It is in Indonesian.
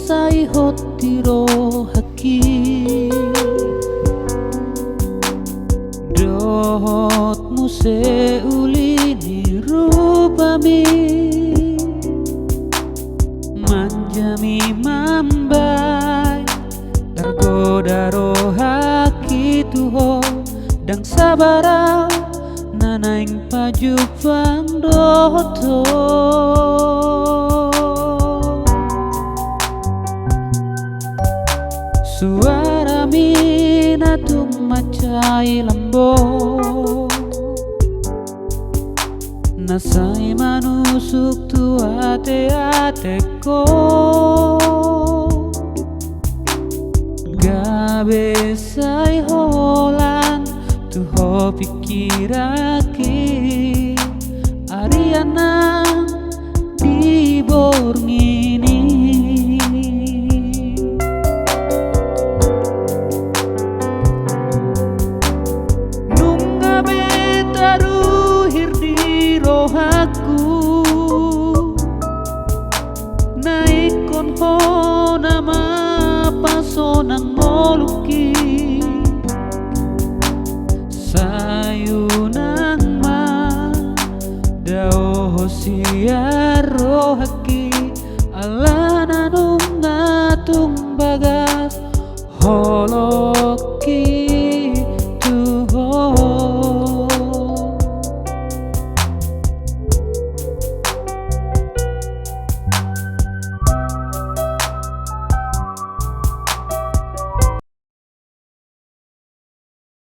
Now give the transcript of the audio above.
sai hotiro haki dohot muse uli ni rupami manjami mambai tergoda rohaki tuho dang sabara nanaing pajuk doto suara minatung macai lambo nasai manusuk tu ate-ateko gabe sai holan tu ho pikiraki Ariana di borngini nunga betaru hirdi rohaku naikon ho nama pasonang moluki sayunang ma dao siaro haki alana nung ngatung bagas holo